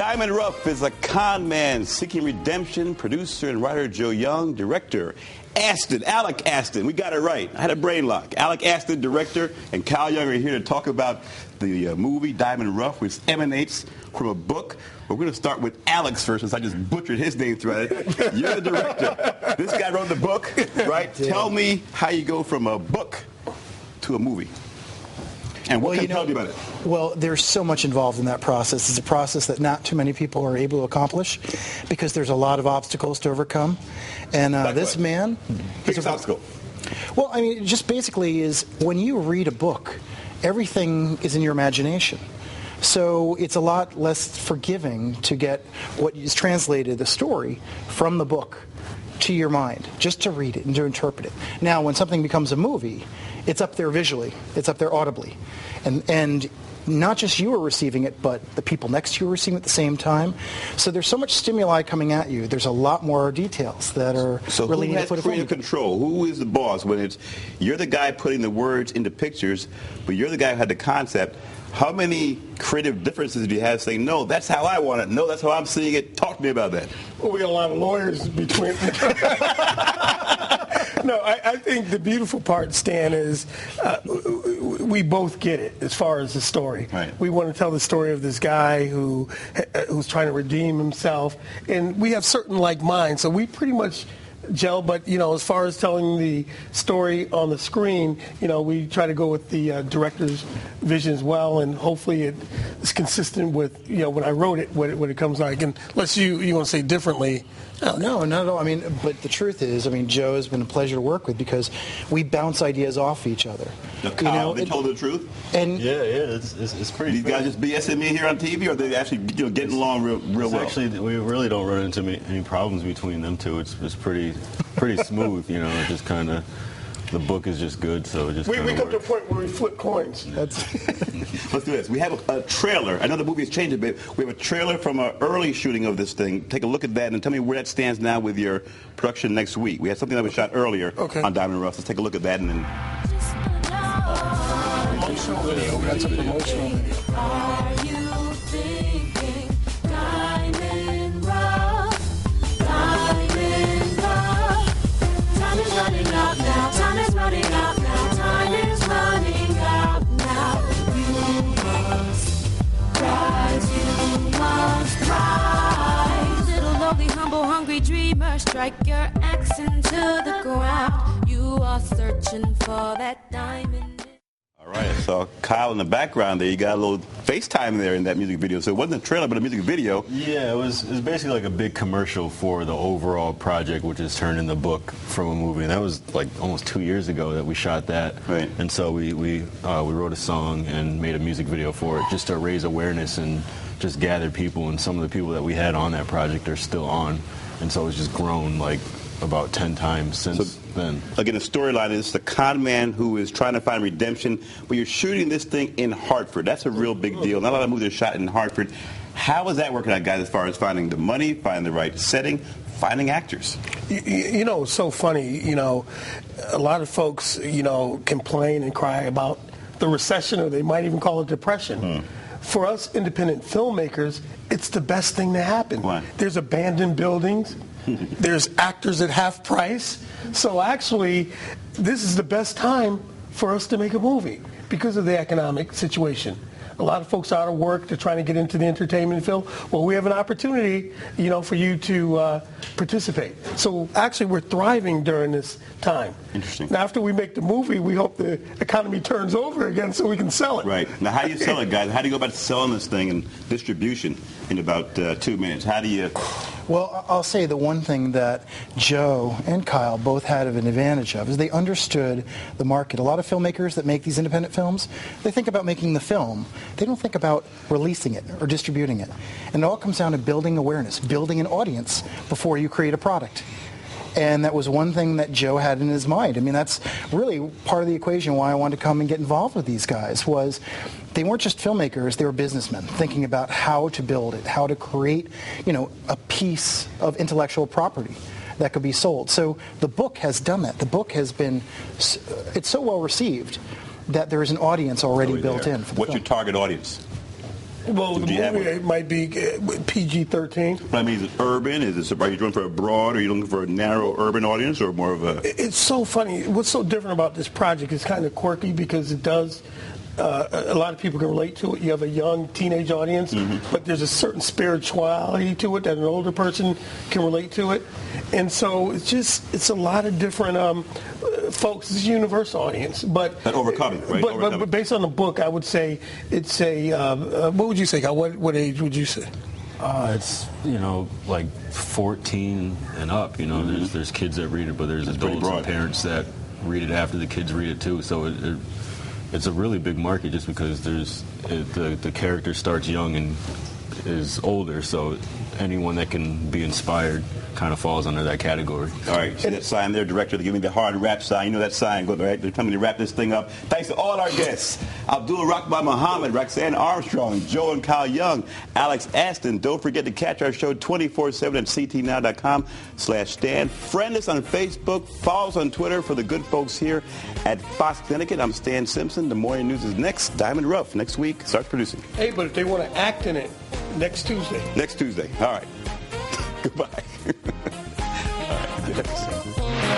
Diamond Ruff is a con man seeking redemption. Producer and writer Joe Young, director Alec Aston. We got it right. I had a brain lock. Alec Aston, director, and Kyle Young are here to talk about the movie Diamond Ruff, which emanates from a book. We're going to start with Alex first, since I just butchered his name throughout it. You're the director. This guy wrote the book, right? Yeah. Tell me how you go from a book to a movie. And what can you tell me about it? Well, there's so much involved in that process. It's a process that not too many people are able to accomplish because there's a lot of obstacles to overcome. And this man... Biggest obstacle? Well, I mean, just basically is when you read a book, everything is in your imagination. So it's a lot less forgiving to get what is translated, the story, from the book to your mind, just to read it and to interpret it. Now, when something becomes a movie, it's up there visually, it's up there audibly. And not just you are receiving it, but the people next to you are receiving it at the same time. So there's so much stimuli coming at you. There's a lot more details that are really needed to put who has creative control? Who is the boss when it's you're the guy putting the words into pictures, but you're the guy who had the concept? How many creative differences do you have saying, no, that's how I want it, no, that's how I'm seeing it, talk to me about that? Well, we got a lot of lawyers between. No, I think the beautiful part, Stan, is we both get it as far as the story. Right. We want to tell the story of this guy who's trying to redeem himself, and we have certain like minds, so we pretty much gel. But as far as telling the story on the screen, we try to go with the director's vision as well, and hopefully it is consistent with when I wrote it, what it comes like. And unless you want to say differently. No, not at all. I mean, but the truth is, Joe has been a pleasure to work with because we bounce ideas off each other. Now, Kyle, they told the truth? And yeah, it's pretty. These guys just BSing me here on TV, or are they actually getting along real well? Actually, we really don't run into any problems between them two. It's pretty smooth. It just kind of. The book is just good, so it just. We come to a point where we flip coins. Let's do this. We have a trailer. I know the movie has changed a bit. We have a trailer from an early shooting of this thing. Take a look at that and tell me where that stands now with your production next week. We had something that was shot earlier on Diamond Ruff. Let's take a look at that and then. Promotional video. That's a promotional video. Are you thinking Diamond Ruff? Diamond Ruff. Time is running out now. Time is running out now. Time is running out now. You must rise. You must rise. Little lowly, humble, hungry dreamer, strike your axe into the ground. You are searching for that diamond. All right, so Kyle in the background there, you got a little FaceTime there in that music video. So it wasn't a trailer, but a music video. Yeah, it was basically like a big commercial for the overall project, which is turned in the book from a movie. And that was like almost 2 years ago that we shot that. Right. And so we wrote a song and made a music video for it just to raise awareness and just gather people. And some of the people that we had on that project are still on. And so it's just grown like about 10 times since then. Again, the storyline is the con man who is trying to find redemption, but you're shooting this thing in Hartford. That's a real big deal. Not a lot of movies are shot in Hartford. How is that working out, guys, as far as finding the money, finding the right setting, finding actors? It's so funny. A lot of folks, complain and cry about the recession, or they might even call it depression. For us independent filmmakers, it's the best thing to happen. Why? There's abandoned buildings. There's actors at half price. So actually, this is the best time for us to make a movie because of the economic situation. A lot of folks are out of work. They're trying to get into the entertainment field. Well, we have an opportunity, for you to participate. So actually, we're thriving during this time. Interesting. Now, after we make the movie, we hope the economy turns over again so we can sell it. Right. Now, how do you sell it, guys? How do you go about selling this thing and distribution in about 2 minutes? How do you... Well, I'll say the one thing that Joe and Kyle both had an advantage of is they understood the market. A lot of filmmakers that make these independent films, they think about making the film. They don't think about releasing it or distributing it. And it all comes down to building awareness, building an audience before you create a product. And that was one thing that Joe had in his mind. I mean, that's really part of the equation why I wanted to come and get involved with these guys was they weren't just filmmakers, they were businessmen thinking about how to build it, how to create, a piece of intellectual property that could be sold. So the book has done that. The book has been, it's so well received that there is an audience already built in. For the What's film. your target audience? Well, the movie it might be PG-13. I mean, is it urban? Are you looking for a broad, or are you looking for a narrow urban audience, or more of a... It's so funny. What's so different about this project is kind of quirky because it does... a lot of people can relate to it. You have a young teenage audience, but there's a certain spirituality to it that an older person can relate to it. And so it's a lot of different folks. It's a universal audience. But overcoming, right? But based on the book, I would say it's a, what would you say, Kyle? What age would you say? It's, like 14 and up. There's kids that read it, but there's adults and parents that read it after the kids read it too. So it's a really big market just because the character starts young and is older, so anyone that can be inspired kind of falls under that category. All right, see that sign there, director, to give me the hard rap sign. You know that sign, go right? They're coming to wrap this thing up. Thanks to all our guests: Abdul Rakba Muhammad, Roxanne Armstrong, Joe and Kyle Young, Alex Aston. Don't forget to catch our show 24/7 at ctnow.com/Stan. Friend us on Facebook, follow us on Twitter for the good folks here at Fox Connecticut. I'm Stan Simpson. The morning news is next. Diamond Ruff next week starts producing. Hey, but if they want to act in it, next Tuesday. Next Tuesday. All right. Goodbye. All right.